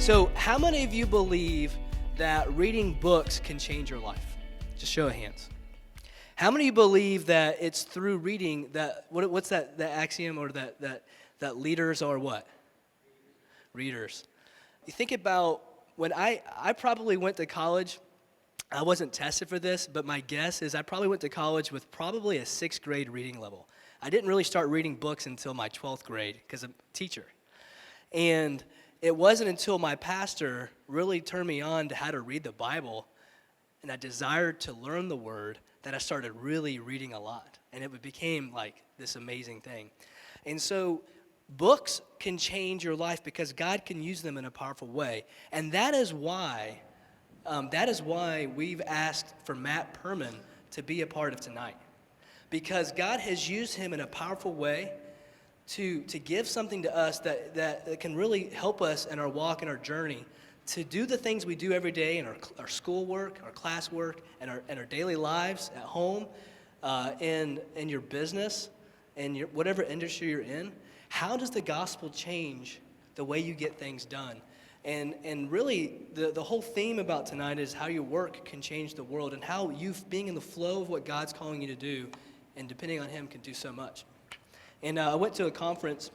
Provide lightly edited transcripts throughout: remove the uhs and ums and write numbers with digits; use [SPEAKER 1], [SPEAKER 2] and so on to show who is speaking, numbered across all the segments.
[SPEAKER 1] So how many of you believe that reading books can change your life? Just show of hands. How many of you believe that it's through reading that, what's that axiom, or that leaders are what? Readers. You think about when I probably went to college. I wasn't tested for this, but my guess is I probably went to college with probably a 6th grade reading level. I didn't really start reading books until my 12th grade because I'm a teacher. And it wasn't until my pastor really turned me on to how to read the Bible and I desired to learn the Word that I started really reading a lot. And it became like this amazing thing. And so books can change your life because God can use them in a powerful way. And that is why we've asked for Matt Perman to be a part of tonight. Because God has used him in a powerful way to give something to us that can really help us in our walk and our journey to do the things we do every day in our schoolwork, our classwork, and our daily lives at home, in your business, and whatever industry you're in. How does the gospel change the way you get things done? And really, the whole theme about tonight is how your work can change the world and how you being in the flow of what God's calling you to do and depending on Him can do so much. And I went to a conference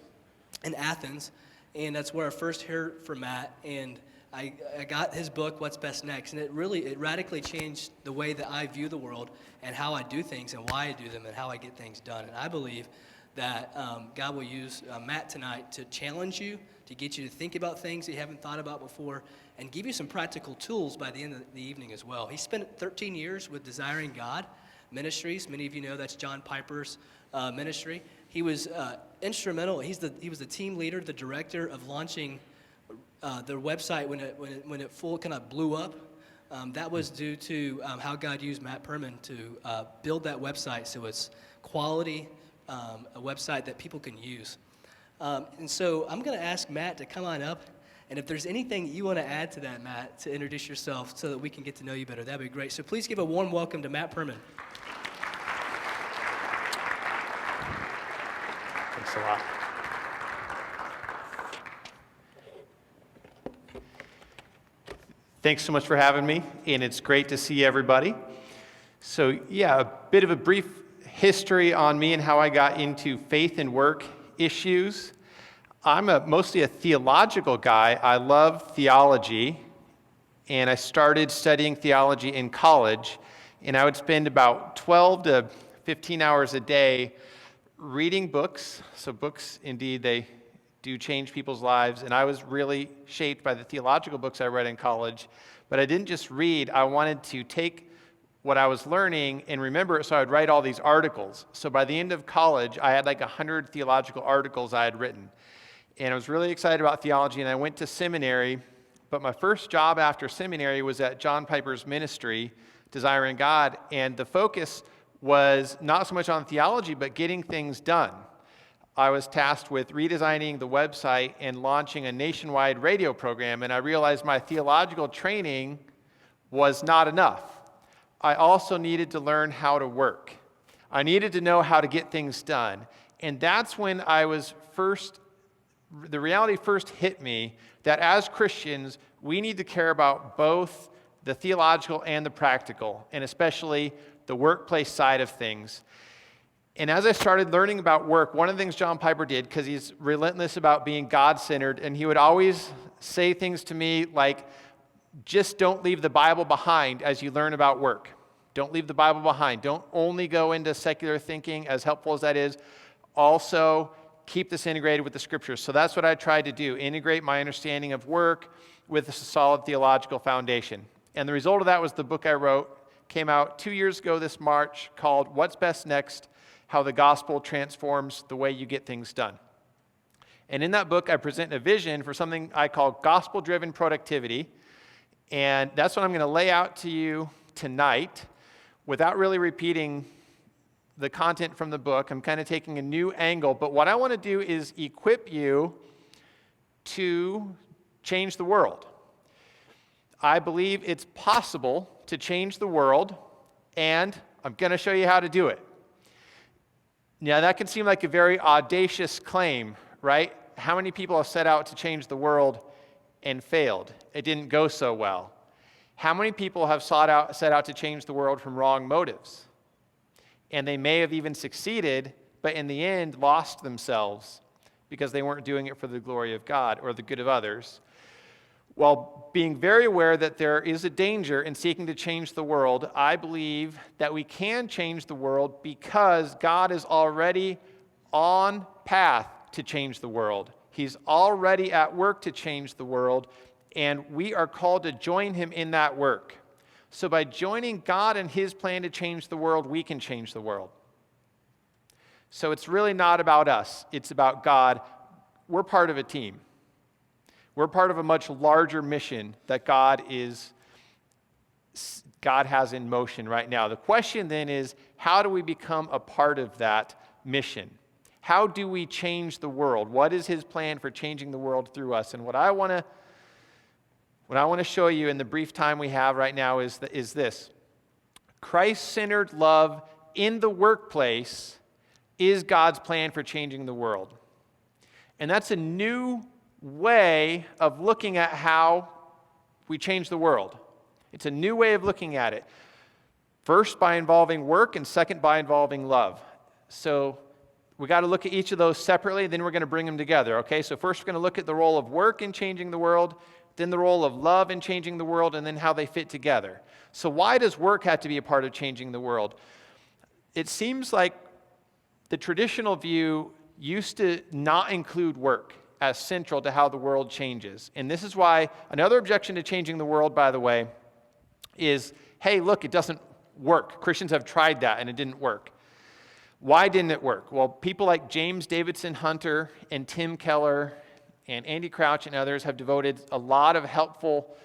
[SPEAKER 1] in Athens, and that's where I first heard from Matt, and I got his book, What's Best Next, and it radically changed the way that I view the world and how I do things and why I do them and how I get things done. And I believe that God will use Matt tonight to challenge you, to get you to think about things that you haven't thought about before, and give you some practical tools by the end of the evening as well. He spent 13 years with Desiring God Ministries. Many of you know that's John Piper's ministry. He was instrumental. He was the team leader, the director of launching their website when it full kind of blew up. That was due to how God used Matt Perman to build that website so it's quality, a website that people can use. And so I'm going to ask Matt to come on up, and if there's anything you want to add to that, Matt, to introduce yourself so that we can get to know you better, that'd be great. So please give a warm welcome to Matt Perman.
[SPEAKER 2] Thanks a lot. Thanks so much for having me, and it's great to see everybody. So yeah, a bit of a brief history on me and how I got into faith and work issues. I'm mostly a theological guy. I love theology, and I started studying theology in college, and I would spend about 12 to 15 hours a day reading books. So books, indeed, they do change people's lives, and I was really shaped by the theological books I read in college. But I didn't just read. I wanted to take what I was learning and remember it, so I would write all these articles. So by the end of college, I had like 100 theological articles I had written. And I was really excited about theology, and I went to seminary. But my first job after seminary was at John Piper's ministry, Desiring God, and the focus was not so much on theology, but getting things done. I was tasked with redesigning the website and launching a nationwide radio program, and I realized my theological training was not enough. I also needed to learn how to work. I needed to know how to get things done. And that's when the reality first hit me that as Christians, we need to care about both the theological and the practical, and especially the workplace side of things. And as I started learning about work, one of the things John Piper did, because he's relentless about being God-centered, and he would always say things to me like, just don't leave the Bible behind as you learn about work. Don't leave the Bible behind. Don't only go into secular thinking, as helpful as that is. Also, keep this integrated with the Scriptures. So that's what I tried to do, integrate my understanding of work with a solid theological foundation. And the result of that was the book I wrote, came out 2 years ago this March, called What's Best Next? How the Gospel Transforms the Way You Get Things Done. And in that book, I present a vision for something I call gospel-driven productivity. And that's what I'm going to lay out to you tonight without really repeating the content from the book. I'm kind of taking a new angle. But what I want to do is equip you to change the world. I believe it's possible to change the world, and I'm going to show you how to do it. Now, that can seem like a very audacious claim, right? How many people have set out to change the world and failed. It didn't go so well. How many people have set out to change the world from wrong motives? And they may have even succeeded, but in the end lost themselves because they weren't doing it for the glory of God or the good of others. While being very aware that there is a danger in seeking to change the world, I believe that we can change the world because God is already on path to change the world. He's already at work to change the world, and we are called to join him in that work. So by joining God in his plan to change the world, we can change the world. So it's really not about us. It's about God. We're part of a team. We're part of a much larger mission that God has in motion right now. The question then is, how do we become a part of that mission? How do we change the world? What is his plan for changing the world through us? And what I want to show you in the brief time we have right now is this. Christ-centered love in the workplace is God's plan for changing the world. And that's a new way of looking at how we change the world. It's a new way of looking at it. First, by involving work, and second, by involving love. So we got to look at each of those separately, then we're going to bring them together, okay? So first, we're going to look at the role of work in changing the world, then the role of love in changing the world, and then how they fit together. So why does work have to be a part of changing the world? It seems like the traditional view used to not include work as central to how the world changes. And this is why another objection to changing the world, by the way, is, hey, look, it doesn't work. Christians have tried that and it didn't work. Why didn't it work? Well, people like James Davidson Hunter and Tim Keller and Andy Crouch and others have devoted a lot of helpful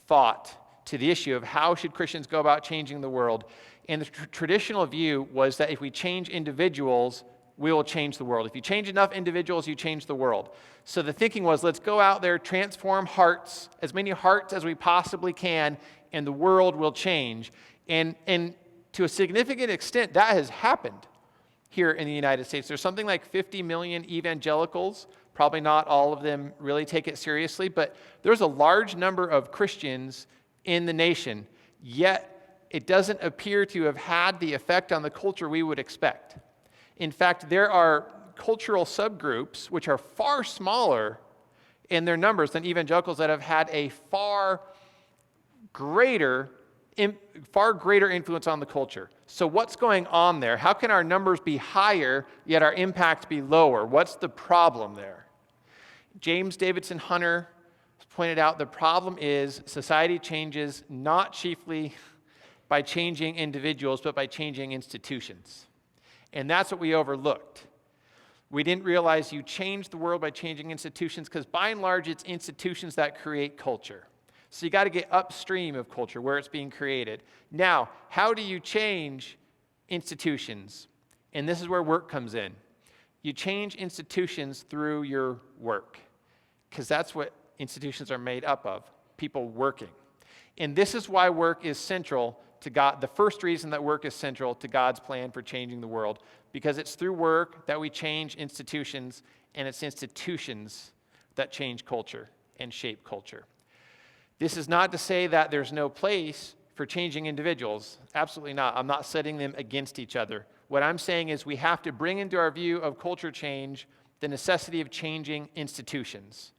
[SPEAKER 2] thought to the issue of how should Christians go about changing the world. And the traditional view was that if we change individuals, we will change the world. If you change enough individuals, you change the world. So the thinking was, let's go out there, transform hearts, as many hearts as we possibly can, and the world will change. And to a significant extent, that has happened here in the United States. There's something like 50 million evangelicals. Probably not all of them really take it seriously, but there's a large number of Christians in the nation, yet it doesn't appear to have had the effect on the culture we would expect. In fact, there are cultural subgroups which are far smaller in their numbers than evangelicals that have had a far greater influence on the culture. So what's going on there? How can our numbers be higher, yet our impact be lower? What's the problem there? James Davidson Hunter pointed out the problem is society changes not chiefly by changing individuals, but by changing institutions. And that's what we overlooked. We didn't realize you change the world by changing institutions because by and large, it's institutions that create culture. So you got to get upstream of culture where it's being created. Now, how do you change institutions? And this is where work comes in. You change institutions through your work because that's what institutions are made up of, people working. And this is why work is central to God. The first reason that work is central to God's plan for changing the world, because it's through work that we change institutions, and it's institutions that change culture and shape culture. This is not to say that there's no place for changing individuals. Absolutely not. I'm not setting them against each other. What I'm saying is we have to bring into our view of culture change the necessity of changing institutions.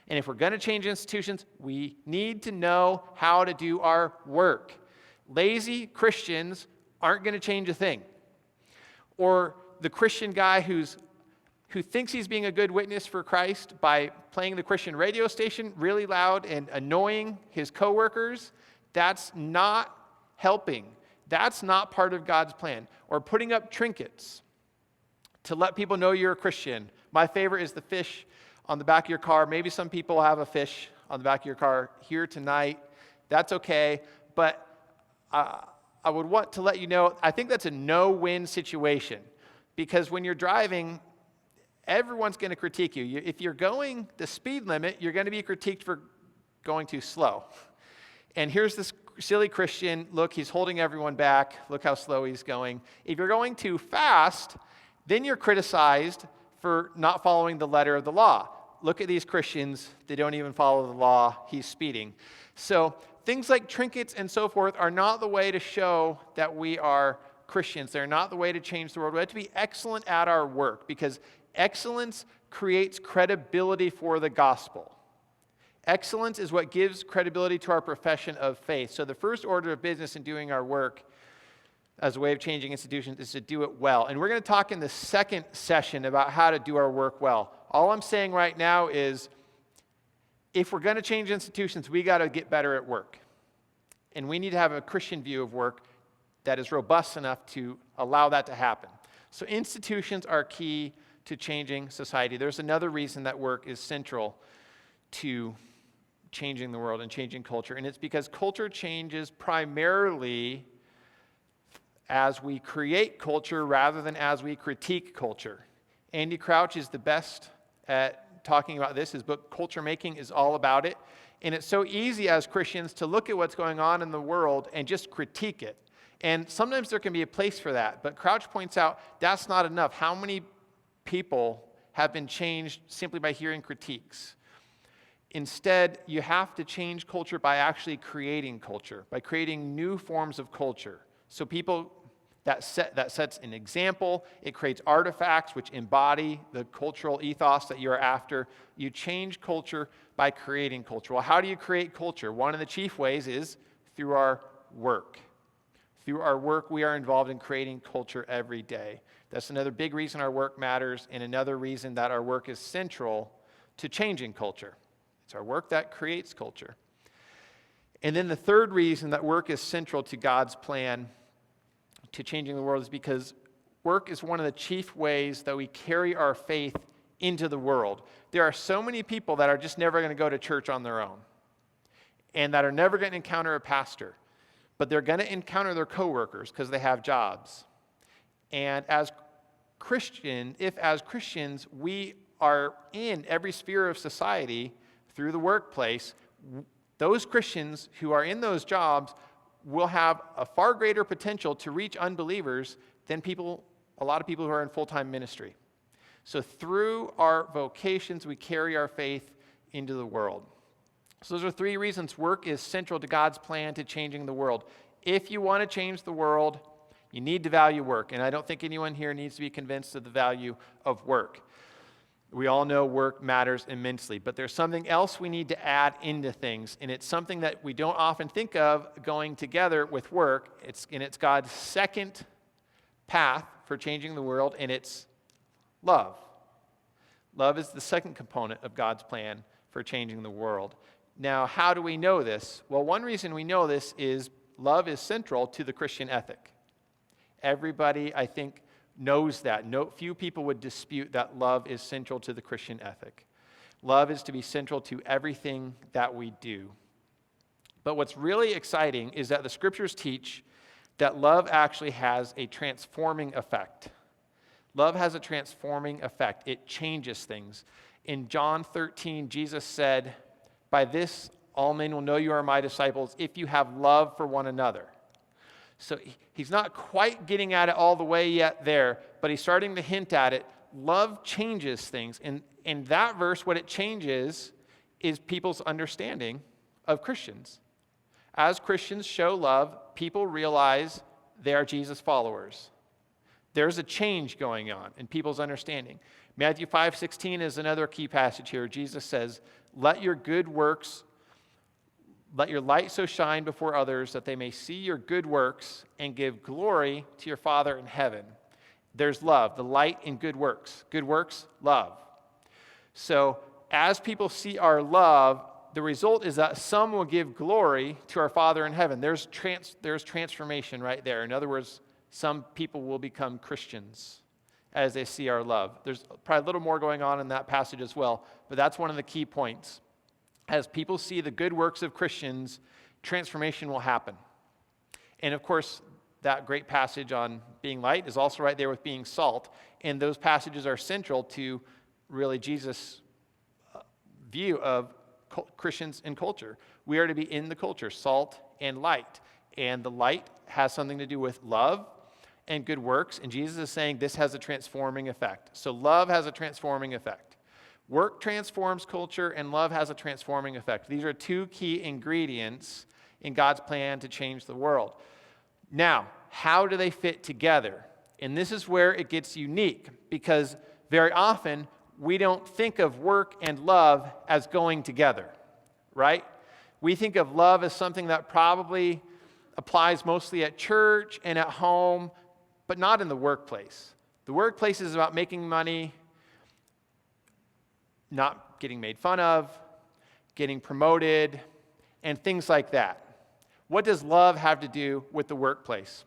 [SPEAKER 2] And if we're going to change institutions, we need to know how to do our work. Lazy Christians aren't going to change a thing. Or the Christian guy who thinks he's being a good witness for Christ by playing the Christian radio station really loud and annoying his coworkers, that's not helping. That's not part of God's plan. Or putting up trinkets to let people know you're a Christian. My favorite is the fish on the back of your car. Maybe some people have a fish on the back of your car here tonight. That's okay. But I would want to let you know, I think that's a no-win situation. Because when you're driving, everyone's going to critique you. If you're going the speed limit, you're going to be critiqued for going too slow. And here's this silly Christian, look, he's holding everyone back. Look how slow he's going. If you're going too fast, then you're criticized for not following the letter of the law. look at these Christians, they don't even follow the law, he's speeding. So things like trinkets and so forth are not the way to show that we are Christians. They're not the way to change the world. We have to be excellent at our work because excellence creates credibility for the gospel. Excellence is what gives credibility to our profession of faith. So the first order of business in doing our work as a way of changing institutions is to do it well. And we're going to talk in the second session about how to do our work well. All I'm saying right now is if we're going to change institutions, we got to get better at work. And we need to have a Christian view of work that is robust enough to allow that to happen. So institutions are key to changing society. There's another reason that work is central to changing the world and changing culture, and it's because culture changes primarily as we create culture rather than as we critique culture. Andy Crouch is the best at talking about this. His book, Culture Making, is all about it. And it's so easy as Christians to look at what's going on in the world and just critique it. And sometimes there can be a place for that, but Crouch points out that's not enough. How many people have been changed simply by hearing critiques? Instead, you have to change culture by actually creating culture, by creating new forms of culture. So people, that sets an example. It creates artifacts which embody the cultural ethos that you're after. You change culture by creating culture. Well, how do you create culture? One of the chief ways is through our work. Through our work, we are involved in creating culture every day. That's another big reason our work matters, and another reason that our work is central to changing culture. It's our work that creates culture. And then the third reason that work is central to God's plan to changing the world is because work is one of the chief ways that we carry our faith into the world. There are so many people that are just never going to go to church on their own and that are never going to encounter a pastor, but they're going to encounter their coworkers because they have jobs. And as Christians, we are in every sphere of society through the workplace, those Christians who are in those jobs will have a far greater potential to reach unbelievers than a lot of people who are in full-time ministry. So through our vocations, we carry our faith into the world. So those are three reasons work is central to God's plan to changing the world. If you want to change the world, you need to value work. And I don't think anyone here needs to be convinced of the value of work. We all know work matters immensely, but there's something else we need to add into things, and it's something that we don't often think of going together with work. It's God's second path for changing the world, and it's love. Love is the second component of God's plan for changing the world. Now, how do we know this? Well, one reason we know this is love is central to the Christian ethic. Everybody, I think, knows that. Few people would dispute that love is central to the Christian ethic. Love is to be central to everything that we do. But what's really exciting is that the scriptures teach that love actually has a transforming effect. Love has a transforming effect. It changes things. In John 13, Jesus said, "By this all men will know you are my disciples if you have love for one another." So he's not quite getting at it all the way yet there, but he's starting to hint at it. Love changes things. And in that verse, what it changes is people's understanding of Christians. As Christians show love, people realize they are Jesus followers. There's a change going on in people's understanding. Matthew 5:16 is another key passage here. Jesus says, let your light so shine before others that they may see your good works and give glory to your Father in heaven. There's love, the light in good works. Good works, love. So as people see our love, the result is that some will give glory to our Father in heaven. There's transformation right there. In other words, some people will become Christians as they see our love. There's probably a little more going on in that passage as well, but that's one of the key points. As people see the good works of Christians, transformation will happen. And of course, that great passage on being light is also right there with being salt. And those passages are central to really Jesus' view of Christians and culture. We are to be in the culture, salt and light. And the light has something to do with love and good works. And Jesus is saying this has a transforming effect. So love has a transforming effect. Work transforms culture, and love has a transforming effect. These are two key ingredients in God's plan to change the world. Now, how do they fit together? And this is where it gets unique, because very often we don't think of work and love as going together, right? We think of love as something that probably applies mostly at church and at home, but not in the workplace. The workplace is about making money, not getting made fun of, getting promoted, and things like that. What does love have to do with the workplace?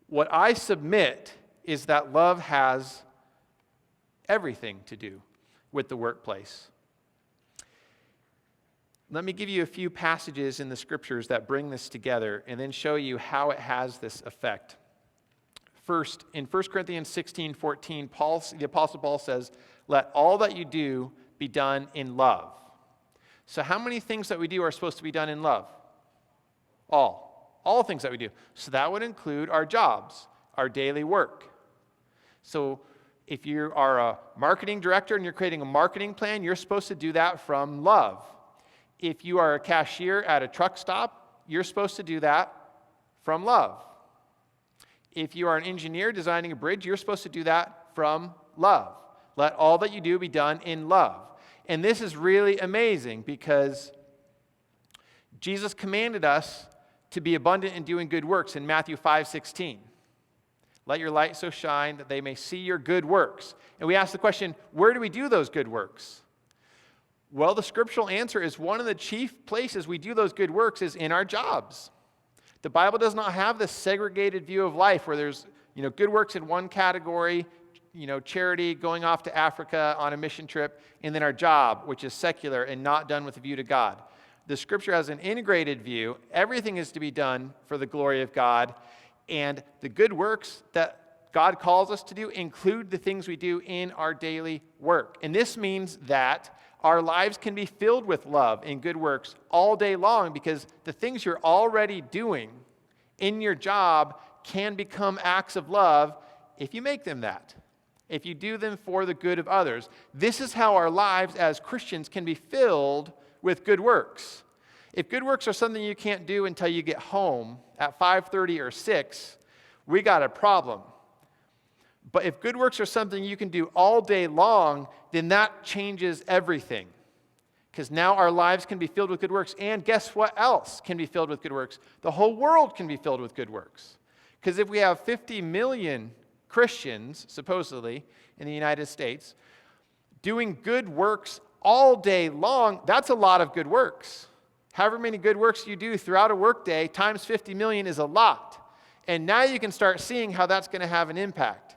[SPEAKER 2] What I submit is that love has everything to do with the workplace. Let me give you a few passages in the scriptures that bring this together and then show you how it has this effect. First, in 1 Corinthians 16:14, the Apostle Paul says, "Let all that you do be done in love." So how many things that we do are supposed to be done in love? All things that we do. So that would include our jobs, our daily work. So if you are a marketing director and you're creating a marketing plan, you're supposed to do that from love. If you are a cashier at a truck stop, you're supposed to do that from love. If you are an engineer designing a bridge, you're supposed to do that from love. Let all that you do be done in love. And this is really amazing because Jesus commanded us to be abundant in doing good works in Matthew 5:16. Let your light so shine that they may see your good works. And we ask the question, where do we do those good works? Well, the scriptural answer is one of the chief places we do those good works is in our jobs. The Bible does not have this segregated view of life where there's, good works in one category, charity, going off to Africa on a mission trip, and then our job, which is secular and not done with a view to God. The scripture has an integrated view. Everything is to be done for the glory of God, and the good works that God calls us to do include the things we do in our daily work. And this means that our lives can be filled with love and good works all day long because the things you're already doing in your job can become acts of love if you make them that, if you do them for the good of others. This is how our lives as Christians can be filled with good works. If good works are something you can't do until you get home at 5:30 or 6, we got a problem. But if good works are something you can do all day long, then that changes everything. Because now our lives can be filled with good works. And guess what else can be filled with good works? The whole world can be filled with good works. Because if we have 50 million Christians, supposedly, in the United States, doing good works all day long, that's a lot of good works. However many good works you do throughout a workday times 50 million is a lot. And now you can start seeing how that's going to have an impact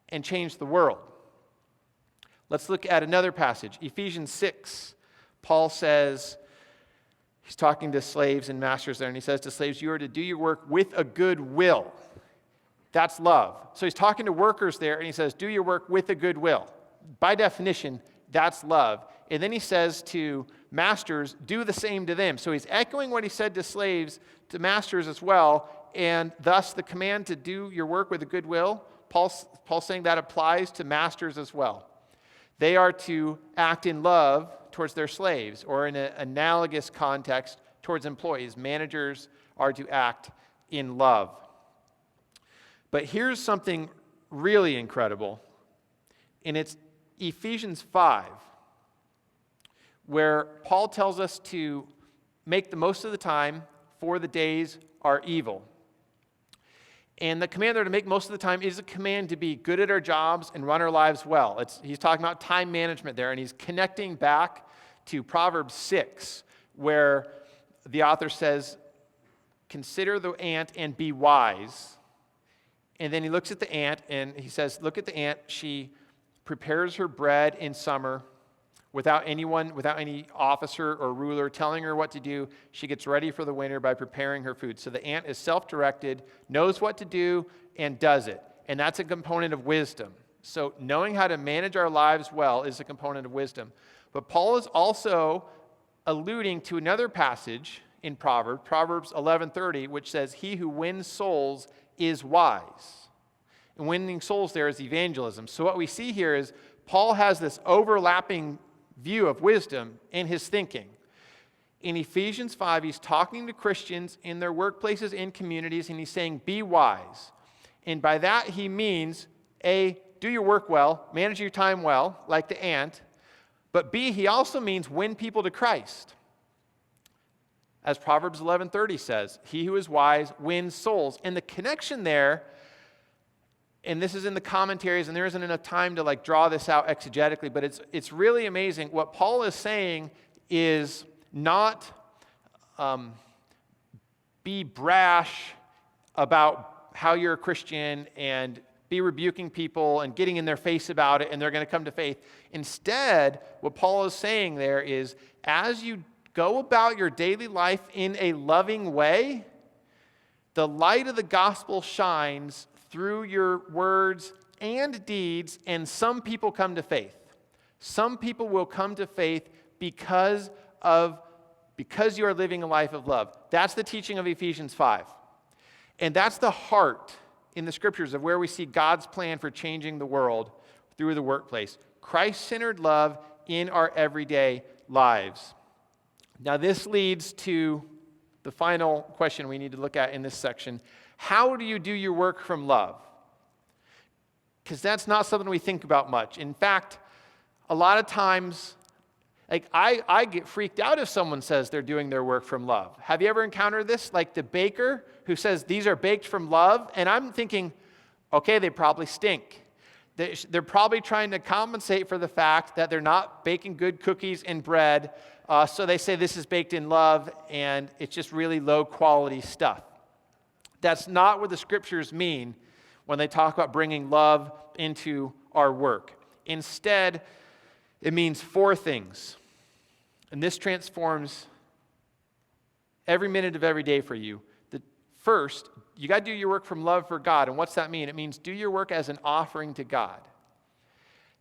[SPEAKER 2] and change the world. Let's look at another passage, Ephesians 6. Paul says, he's talking to slaves and masters there, and he says to slaves, you are to do your work with a good will. That's love. So he's talking to workers there, and he says, do your work with a good will. By definition, that's love. And then he says to masters, do the same to them. So he's echoing what he said to slaves, to masters as well, and thus the command to do your work with a good will, Paul's saying that applies to masters as well. They are to act in love towards their slaves, or in an analogous context towards employees. Managers are to act in love. But here's something really incredible, and it's Ephesians 5, where Paul tells us to make the most of the time, for the days are evil. And the command there to make most of the time is a command to be good at our jobs and run our lives well. He's talking about time management there, and he's connecting back to Proverbs 6, where the author says, consider the ant and be wise. And then he looks at the ant and he says, look at the ant. She prepares her bread in summer without any officer or ruler telling her what to do. She gets ready for the winter by preparing her food. So the ant is self-directed, knows what to do, and does it. And that's a component of wisdom. So knowing how to manage our lives well is a component of wisdom. But Paul is also alluding to another passage in Proverbs 11:30, which says, he who wins souls is wise. And winning souls there is evangelism. So what we see here is Paul has this overlapping view of wisdom in his thinking. In Ephesians 5, he's talking to Christians in their workplaces and communities, and he's saying, be wise. And by that, he means, A, do your work well, manage your time well, like the ant. But B, he also means win people to Christ. As Proverbs 11:30 says, he who is wise wins souls. And the connection there, and this is in the commentaries, and there isn't enough time to draw this out exegetically, but it's really amazing. What Paul is saying is not be brash about how you're a Christian and be rebuking people and getting in their face about it and they're going to come to faith. Instead, what Paul is saying there is, as you go about your daily life in a loving way, the light of the gospel shines through your words and deeds, and some people come to faith. Some people will come to faith because you are living a life of love. That's the teaching of Ephesians 5. And that's the heart in the scriptures of where we see God's plan for changing the world through the workplace. Christ-centered love in our everyday lives. Now this leads to the final question we need to look at in this section. How do you do your work from love? Because that's not something we think about much. In fact, a lot of times, I get freaked out if someone says they're doing their work from love. Have you ever encountered this? Like the baker who says these are baked from love, and I'm thinking, okay, they probably stink. They're probably trying to compensate for the fact that they're not baking good cookies and bread, so they say this is baked in love, and it's just really low quality stuff. That's not what the scriptures mean when they talk about bringing love into our work. Instead, it means 4 things. And this transforms every minute of every day for you. The first, you got to do your work from love for God. And what's that mean? It means do your work as an offering to God.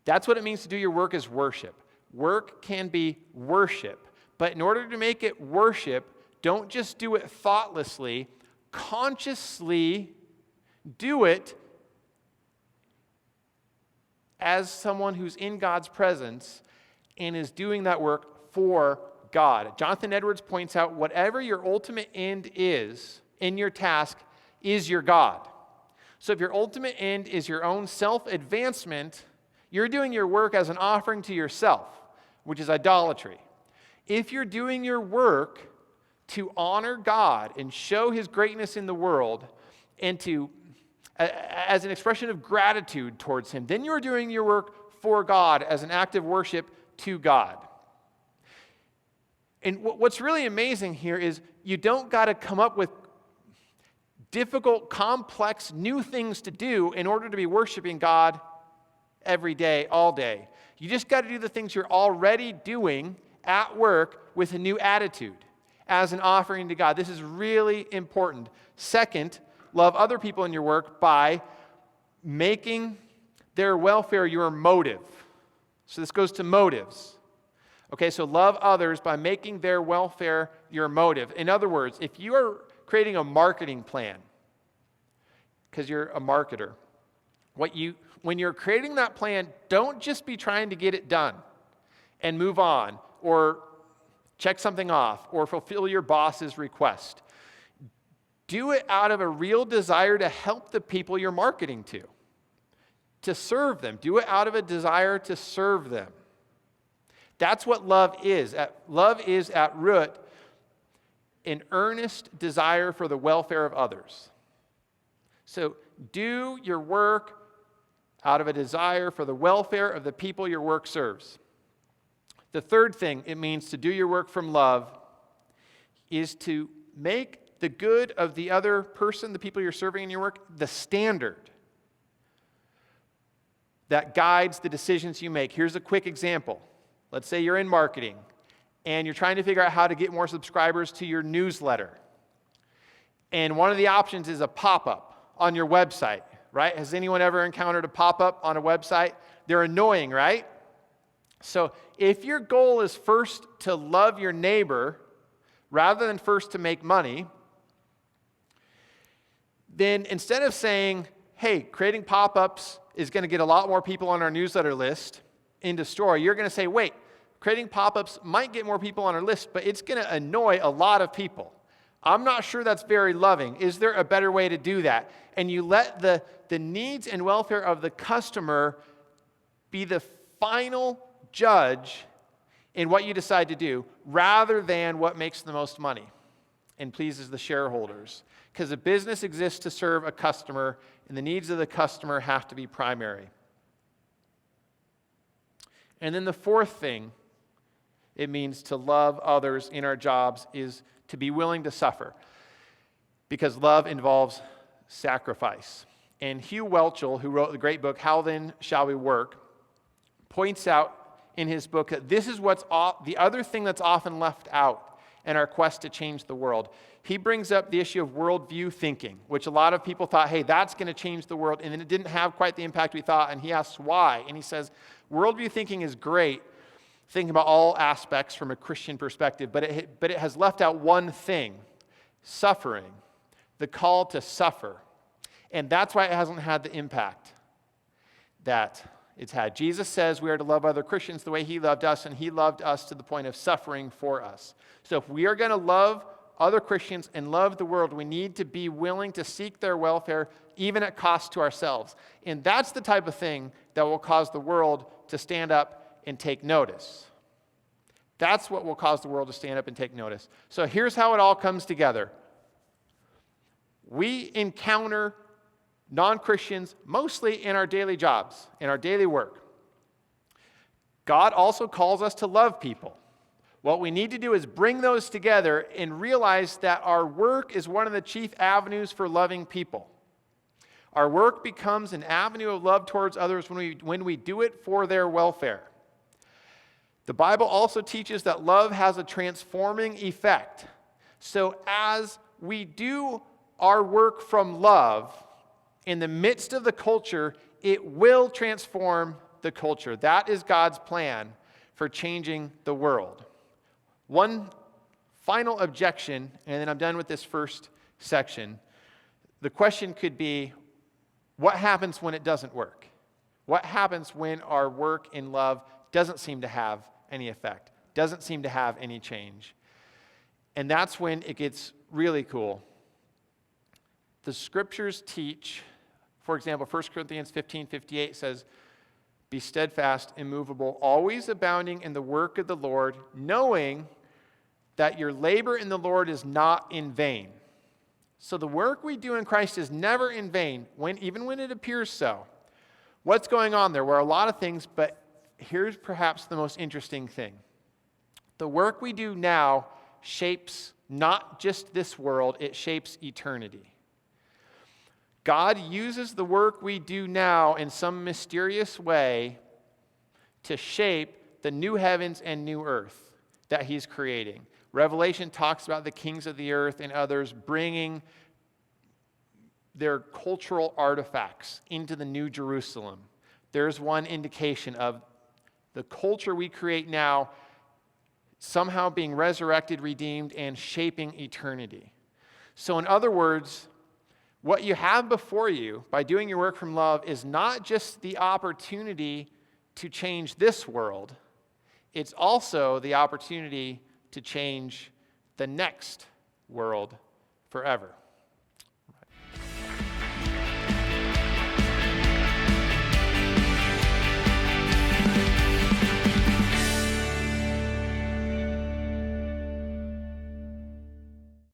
[SPEAKER 2] That's what it means to do your work as worship. Work can be worship. But in order to make it worship, don't just do it thoughtlessly. Consciously do it as someone who's in God's presence and is doing that work for God. Jonathan Edwards points out whatever your ultimate end is in your task is your God. So if your ultimate end is your own self-advancement, you're doing your work as an offering to yourself, which is idolatry. If you're doing your work to honor God and show His greatness in the world and to as an expression of gratitude towards Him, then you're doing your work for God as an act of worship to God. And what's really amazing here is you don't got to come up with difficult, complex, new things to do in order to be worshiping God every day, all day. You just got to do the things you're already doing at work with a new attitude as an offering to God. This is really important. Second, love other people in your work by making their welfare your motive. So this goes to motives. Okay, so love others by making their welfare your motive. In other words, if you are creating a marketing plan, because you're a marketer, when you're creating that plan, don't just be trying to get it done and move on or check something off or fulfill your boss's request. Do it out of a real desire to help the people you're marketing to serve them. Do it out of a desire to serve them. That's what love is. Love is at root an earnest desire for the welfare of others. So do your work out of a desire for the welfare of the people your work serves. The third thing it means to do your work from love is to make the good of the other person, the people you're serving in your work, the standard that guides the decisions you make. Here's a quick example. Let's say you're in marketing and you're trying to figure out how to get more subscribers to your newsletter. And one of the options is a pop-up on your website, right? Has anyone ever encountered a pop-up on a website? They're annoying, right? So if your goal is first to love your neighbor rather than first to make money, then instead of saying, hey, creating pop-ups is going to get a lot more people on our newsletter list, into store, you're going to say, wait, creating pop-ups might get more people on our list, but it's going to annoy a lot of people. I'm not sure that's very loving. Is there a better way to do that? And you let the needs and welfare of the customer be the final judge in what you decide to do, rather than what makes the most money and pleases the shareholders. Because a business exists to serve a customer, and the needs of the customer have to be primary. And then the fourth thing it means to love others in our jobs is to be willing to suffer, because love involves sacrifice. And Hugh Welchel, who wrote the great book, How Then Shall We Work, points out in his book that this is the other thing that's often left out in our quest to change the world. He brings up the issue of worldview thinking, which a lot of people thought, hey, that's going to change the world, and then it didn't have quite the impact we thought, and he asks why. And he says, worldview thinking is great, thinking about all aspects from a Christian perspective, but it has left out one thing, suffering, the call to suffer. And that's why it hasn't had the impact that it's had. Jesus says we are to love other Christians the way he loved us, and he loved us to the point of suffering for us. So if we are going to love other Christians and love the world, we need to be willing to seek their welfare, even at cost to ourselves. And that's the type of thing that will cause the world to stand up and take notice. That's what will cause the world to stand up and take notice. So here's how it all comes together. We encounter non-Christians mostly in our daily jobs, in our daily work. God also calls us to love people. What we need to do is bring those together and realize that our work is one of the chief avenues for loving people. Our work becomes an avenue of love towards others when we do it for their welfare. The Bible also teaches that love has a transforming effect. So as we do our work from love, in the midst of the culture, it will transform the culture. That is God's plan for changing the world. One final objection, and then I'm done with this first section. The question could be, what happens when it doesn't work? What happens when our work in love doesn't seem to have any effect, doesn't seem to have any change? And that's when it gets really cool. The scriptures teach, for example, 1 Corinthians 15:58 says, be steadfast, immovable, always abounding in the work of the Lord, knowing that your labor in the Lord is not in vain. So the work we do in Christ is never in vain, even when it appears so. What's going on there? Well, a lot of things, but here's perhaps the most interesting thing. The work we do now shapes not just this world, it shapes eternity. God uses the work we do now in some mysterious way to shape the new heavens and new earth that he's creating. Revelation talks about the kings of the earth and others bringing their cultural artifacts into the New Jerusalem. There's one indication of the culture we create now somehow being resurrected, redeemed, and shaping eternity. So in other words, what you have before you by doing your work from love is not just the opportunity to change this world, it's also the opportunity to change the next world forever.